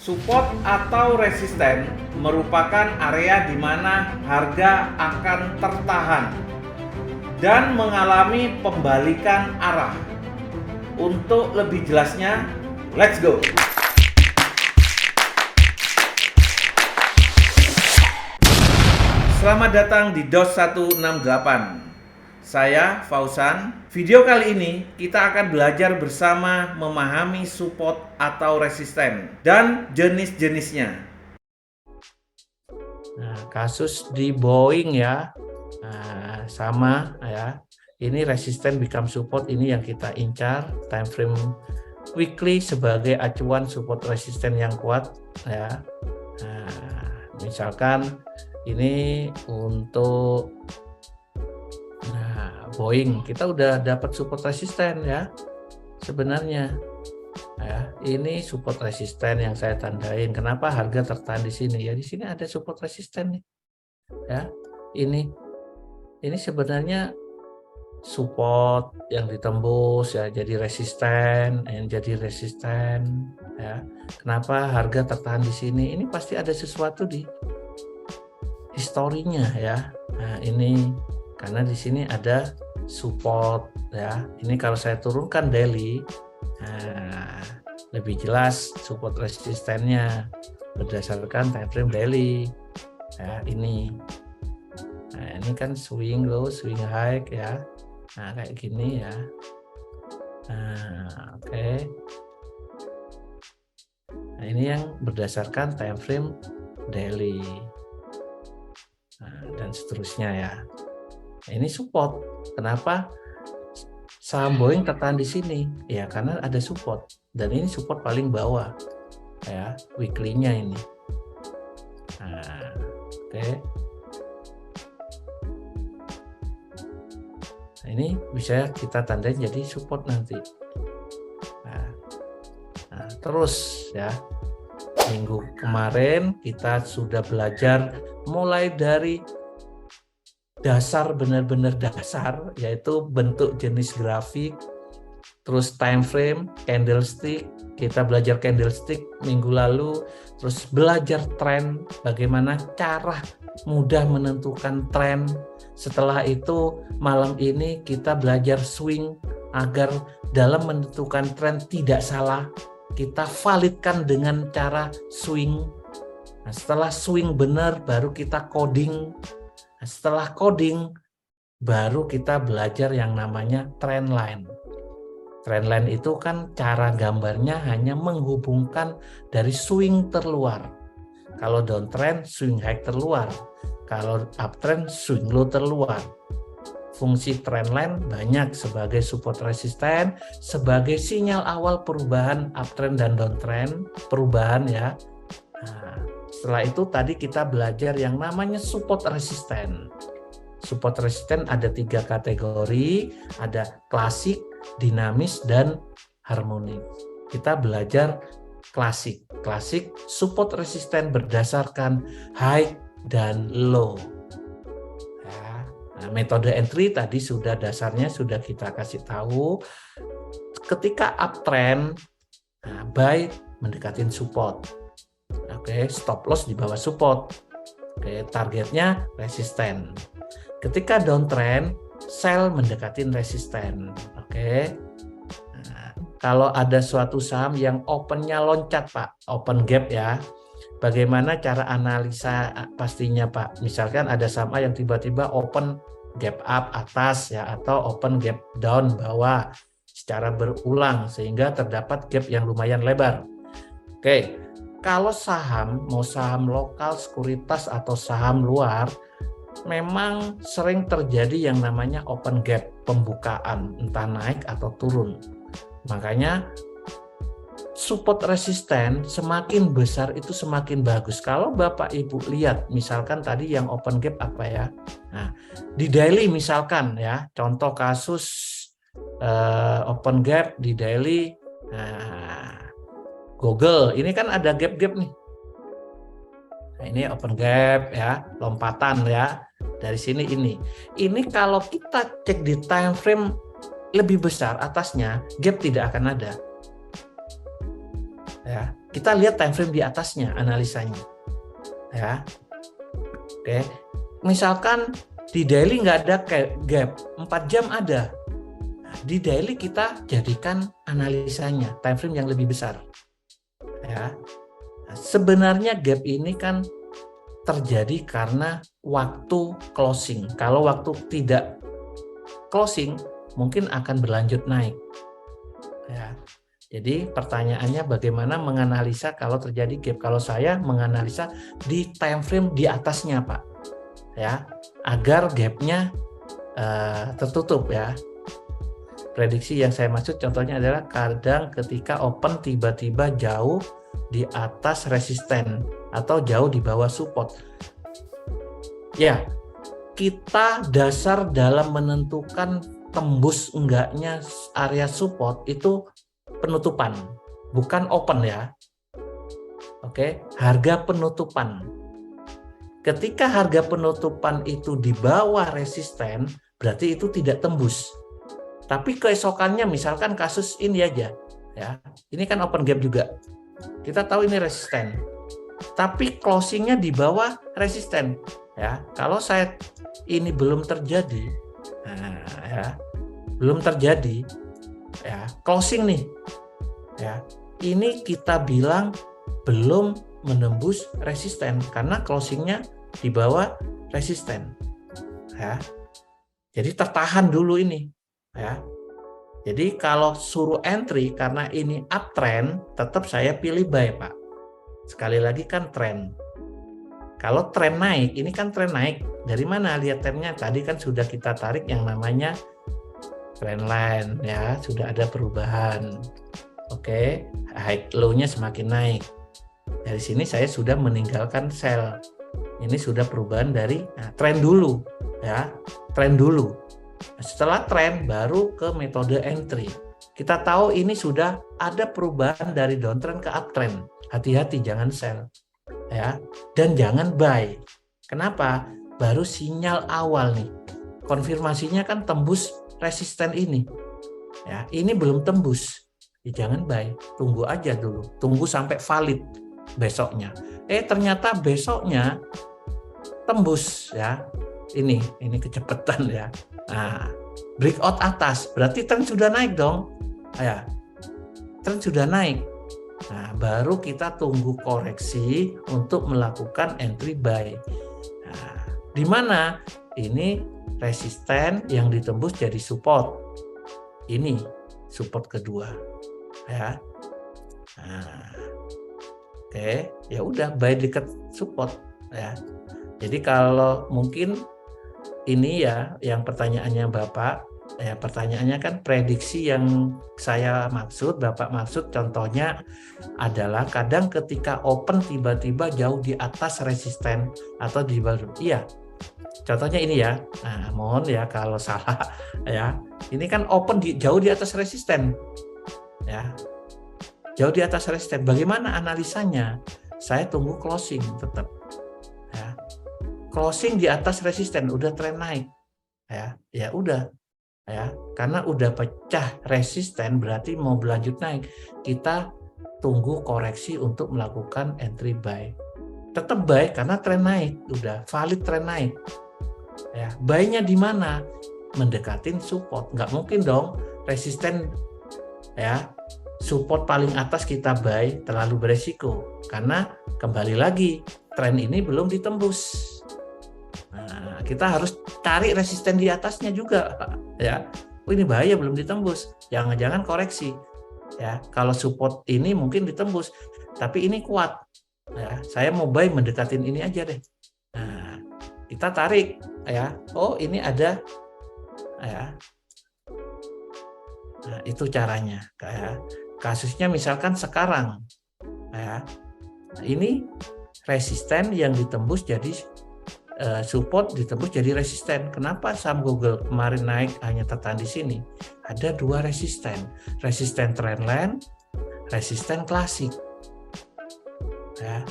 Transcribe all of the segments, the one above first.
Support atau resisten merupakan area di mana harga akan tertahan dan mengalami pembalikan arah. Untuk lebih jelasnya, let's go! Selamat datang di DOS 168. Saya Fauzan. Video kali ini kita akan belajar bersama memahami support atau resisten dan jenis-jenisnya. Nah, kasus di Boeing ya, sama ya. Ini resisten become support, ini yang kita incar. Time frame weekly sebagai acuan support resisten yang kuat ya. Misalkan ini untuk Boeing, kita udah dapat support resisten ya sebenarnya ya. Ini support resisten yang saya tandain. Kenapa harga tertahan di sini ya? Di sini ada support resisten nih ya. Ini sebenarnya support yang ditembus ya, jadi resisten ya. Kenapa harga tertahan di sini? Ini pasti ada sesuatu di historinya ya. Nah, ini karena di sini ada support ya. Ini kalau saya turunkan daily, lebih jelas support resistennya berdasarkan time frame daily ya. Ini kan swing low, swing high ya. Nah, kayak gini ya. Oke. Nah, ini yang berdasarkan time frame daily. Dan seterusnya ya. Nah, ini support. Kenapa saham Boeing tertahan di sini? Ya karena ada support, dan ini support paling bawah ya, weekly-nya ini. Oke. Nah, ini bisa kita tandain jadi support nanti. Terus ya, minggu kemarin kita sudah belajar mulai dari dasar, benar-benar dasar, yaitu bentuk jenis grafik, terus time frame, candlestick. Kita belajar candlestick minggu lalu, terus belajar tren, bagaimana cara mudah menentukan tren. Setelah itu malam ini kita belajar swing, agar dalam menentukan tren tidak salah, kita validkan dengan cara swing. Nah, setelah swing benar baru kita coding. Setelah coding, baru kita belajar yang namanya trend line. Trend line itu kan cara gambarnya hanya menghubungkan dari swing terluar. Kalau downtrend, swing high terluar. Kalau uptrend, swing low terluar. Fungsi trend line banyak sebagai support resisten, sebagai sinyal awal perubahan uptrend dan downtrend, perubahan ya. Setelah itu tadi kita belajar yang namanya support resisten. Support resisten ada 3 kategori, ada klasik, dinamis, dan harmonik. Kita belajar klasik. Klasik support resisten berdasarkan high dan low. Nah, metode entry tadi sudah dasarnya sudah kita kasih tahu. Ketika uptrend, buy mendekatin support. Oke, stop loss di bawah support. Oke, targetnya resisten. Ketika downtrend, sell mendekatin resisten. Oke. Nah, kalau ada suatu saham yang opennya loncat, Pak, open gap ya. Bagaimana cara analisa pastinya, Pak? Misalkan ada saham yang tiba-tiba open gap up atas ya, atau open gap down bawah secara berulang sehingga terdapat gap yang lumayan lebar. Oke. Kalau saham, mau saham lokal, sekuritas, atau saham luar, memang sering terjadi yang namanya open gap, pembukaan, entah naik atau turun. Makanya support resisten semakin besar itu semakin bagus. Kalau Bapak Ibu lihat, misalkan tadi yang open gap apa ya? Nah, di daily misalkan ya, contoh kasus open gap di daily, Google, ini kan ada gap-gap nih. Nah, ini open gap ya, lompatan ya. Dari sini ini. Ini kalau kita cek di time frame lebih besar atasnya, gap tidak akan ada. Ya, kita lihat time frame di atasnya analisanya. Ya. Oke. Misalkan di daily nggak ada gap, 4 jam ada. Di daily kita jadikan analisanya time frame yang lebih besar. Ya. Nah, sebenarnya gap ini kan terjadi karena waktu closing. Kalau waktu tidak closing, mungkin akan berlanjut naik. Ya. Jadi pertanyaannya bagaimana menganalisa kalau terjadi gap? Kalau saya menganalisa di time frame di atasnya, Pak. Ya, agar gapnya tertutup ya. Prediksi yang saya maksud contohnya adalah kadang ketika open tiba-tiba jauh di atas resisten atau jauh di bawah support. Ya, kita dasar dalam menentukan tembus enggaknya area support itu penutupan, bukan open ya. Oke, harga penutupan. Ketika harga penutupan itu di bawah resisten, berarti itu tidak tembus. Tapi keesokannya misalkan kasus ini aja, ya. Ini kan open gap juga. Kita tahu ini resisten. Tapi closingnya di bawah resisten, ya. Kalau saya ini belum terjadi, nah, ya, belum terjadi, ya, closing nih, ya. Ini kita bilang belum menembus resisten karena closingnya di bawah resisten, ya. Jadi tertahan dulu ini, ya. Jadi kalau suruh entry karena ini uptrend, tetap saya pilih buy, Pak. Sekali lagi kan trend. Kalau tren naik, ini kan tren naik. Dari mana lihat trennya? Tadi kan sudah kita tarik yang namanya trend line, ya, sudah ada perubahan. Oke, high low-nya semakin naik. Dari sini saya sudah meninggalkan sell. Ini sudah perubahan dari tren dulu, ya, tren dulu. Setelah tren baru ke metode entry. Kita tahu ini sudah ada perubahan dari downtrend ke uptrend. Hati-hati jangan sell, ya, dan jangan buy. Kenapa? Baru sinyal awal nih. Konfirmasinya kan tembus resisten ini. Ya, ini belum tembus. Ya, jangan buy. Tunggu aja dulu. Tunggu sampai valid besoknya. Ternyata besoknya tembus, ya. Ini kecepatan, ya. Nah, breakout atas, berarti tren sudah naik dong. Ya, tren sudah naik. Nah, baru kita tunggu koreksi untuk melakukan entry buy. Nah, di mana ini resisten yang ditembus jadi support. Ini support kedua, ya. Nah, oke, ya udah buy dekat support, ya. Jadi kalau mungkin ini ya yang pertanyaannya Bapak, ya pertanyaannya kan prediksi yang saya maksud, Bapak maksud contohnya adalah kadang ketika open tiba-tiba jauh di atas resisten atau di bawah. Iya. Contohnya ini ya. Nah, mohon ya kalau salah ya. Ini kan open jauh di atas resisten. Ya. Jauh di atas resisten. Bagaimana analisanya? Saya tunggu closing tetap. Ya. Closing di atas resisten udah tren naik. Ya udah. Ya, karena udah pecah resisten berarti mau berlanjut naik. Kita tunggu koreksi untuk melakukan entry buy. Tetap buy karena tren naik, udah valid tren naik. Ya, buy-nya di mana? Mendekatin support. Nggak mungkin dong resisten, ya, support paling atas kita buy terlalu beresiko karena kembali lagi tren ini belum ditembus. Nah, kita harus cari resisten di atasnya juga, ya. Ini bahaya belum ditembus. Jangan-jangan koreksi. Ya, kalau support ini mungkin ditembus, tapi ini kuat. Ya, saya mau buy mendekatin ini aja deh. Nah, kita tarik, ya. Oh, ini ada, ya. Nah, itu caranya. Kayak kasusnya misalkan sekarang, ya. Ini resisten yang ditembus jadi support, ditembus jadi resisten. Kenapa saham Google kemarin naik hanya tertahan di sini? Ada dua resisten trendline, resisten klasik. Ya,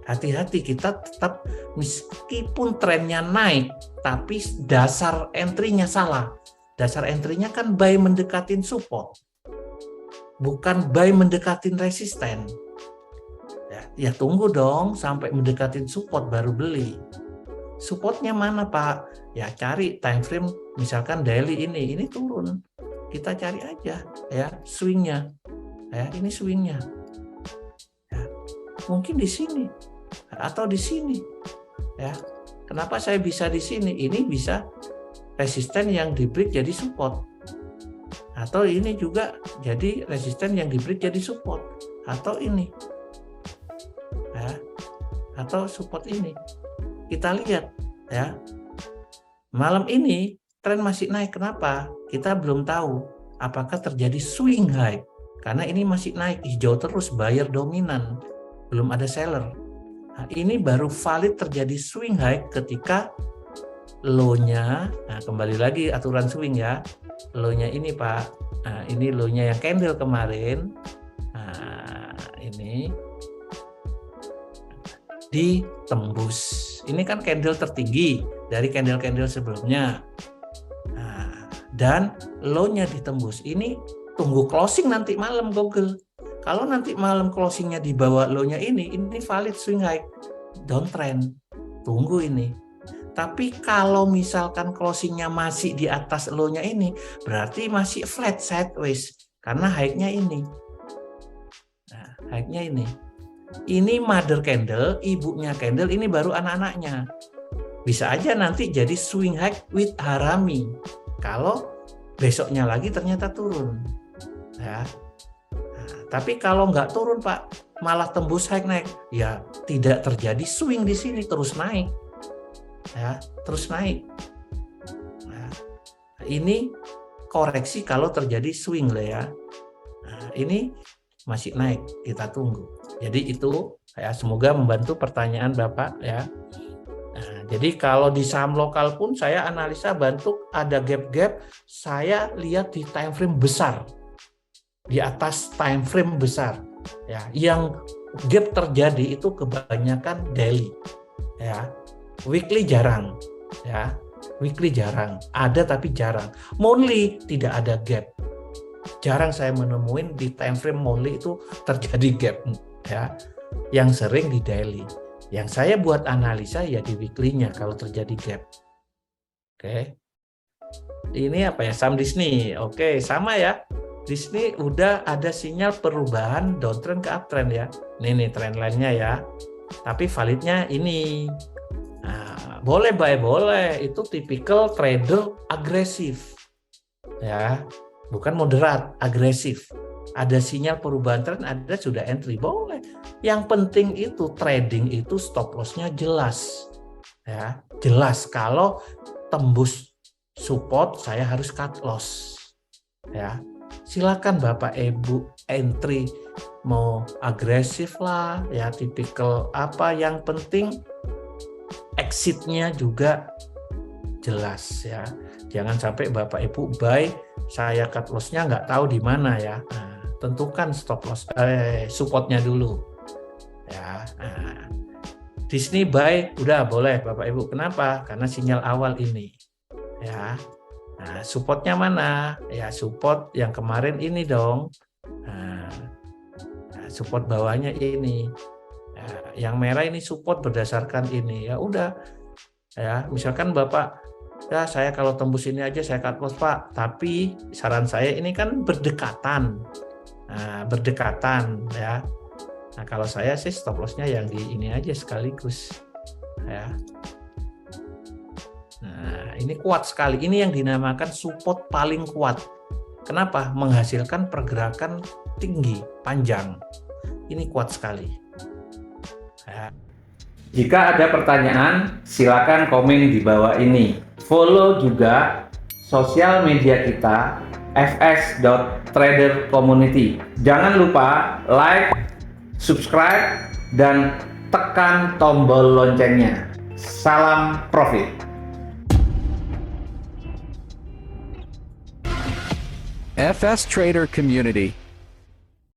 hati-hati kita tetap meskipun trennya naik, tapi dasar entry-nya salah. Dasar entry-nya kan buy mendekatin support, bukan buy mendekatin resisten. ya tunggu dong sampai mendekatin support baru beli. Supportnya mana Pak? Ya cari time frame, misalkan daily ini turun. Kita cari aja ya swingnya. Ya, ini swingnya. Ya, mungkin di sini atau di sini. Ya. Kenapa saya bisa di sini? Ini bisa resisten yang di break jadi support. Atau ini juga jadi resisten yang di break jadi support. Atau ini. Ya. Atau support ini. Kita lihat ya. Malam ini tren masih naik. Kenapa? Kita belum tahu apakah terjadi swing high. Karena ini masih naik hijau terus, buyer dominan. Belum ada seller. Nah, ini baru valid terjadi swing high ketika low-nya, nah kembali lagi aturan swing ya, low-nya ini Pak, nah ini low-nya yang candle kemarin, nah ini ditembus, ini kan candle tertinggi dari candle-candle sebelumnya, nah, dan low-nya ditembus, ini tunggu closing nanti malam Google. Kalau nanti malam closingnya di bawah low-nya ini valid swing high, downtrend. Tunggu ini. Tapi kalau misalkan closingnya masih di atas low-nya ini, berarti masih flat sideways karena high-nya ini. Nah, high-nya ini. Ini mother candle, ibunya candle, ini baru anak-anaknya. Bisa aja nanti jadi swing high with harami. Kalau besoknya lagi ternyata turun. Ya. Tapi kalau nggak turun Pak, malah tembus high naik, ya tidak terjadi swing di sini, terus naik, ya terus naik. Nah, ini koreksi kalau terjadi swing lah ya. Nah, ini masih naik, kita tunggu. Jadi itu ya semoga membantu pertanyaan Bapak ya. Nah, jadi kalau di saham lokal pun saya analisa bantu ada gap-gap, saya lihat di time frame besar. Di atas time frame besar ya, yang gap terjadi itu kebanyakan daily ya, weekly jarang ya, weekly jarang, ada tapi jarang, monthly tidak ada gap, jarang saya menemuin di time frame monthly itu terjadi gap ya, yang sering di daily, yang saya buat analisa ya di weekly-nya kalau terjadi gap. Oke. Ini apa ya, saham Disney, oke sama ya. Disney udah ada sinyal perubahan downtrend ke uptrend ya. Ini trend line-nya ya. Tapi validnya ini. Nah, boleh buy, boleh. Itu tipikal trader agresif. Ya, bukan moderat, agresif. Ada sinyal perubahan tren, ada sudah entry, boleh. Yang penting itu trading itu stop loss-nya jelas. Ya, jelas kalau tembus support saya harus cut loss. Ya. Silakan Bapak Ibu entry mau agresif lah ya, tipikal apa, yang penting exitnya juga jelas ya. Jangan sampai Bapak Ibu buy saya cut loss-nya nggak tahu di mana ya. Nah, tentukan stop loss supportnya dulu ya. Nah, Disney buy udah boleh Bapak Ibu, kenapa? Karena sinyal awal ini ya. Nah, supportnya mana? Ya support yang kemarin ini dong. Nah, support bawahnya ini. Nah, yang merah ini support berdasarkan ini. Ya udah. Ya, misalkan Bapak, ya saya kalau tembus ini aja saya cut loss Pak. Tapi saran saya ini kan berdekatan. Nah, berdekatan ya. Nah, kalau saya sih stop loss-nya yang di ini aja sekaligus. Ya. Nah, ini kuat sekali. Ini yang dinamakan support paling kuat. Kenapa? Menghasilkan pergerakan tinggi, panjang. Ini kuat sekali. Ya. Jika ada pertanyaan, silakan komen di bawah ini. Follow juga sosial media kita, fs.tradercommunity. Jangan lupa like, subscribe, dan tekan tombol loncengnya. Salam profit. FS Trader Community.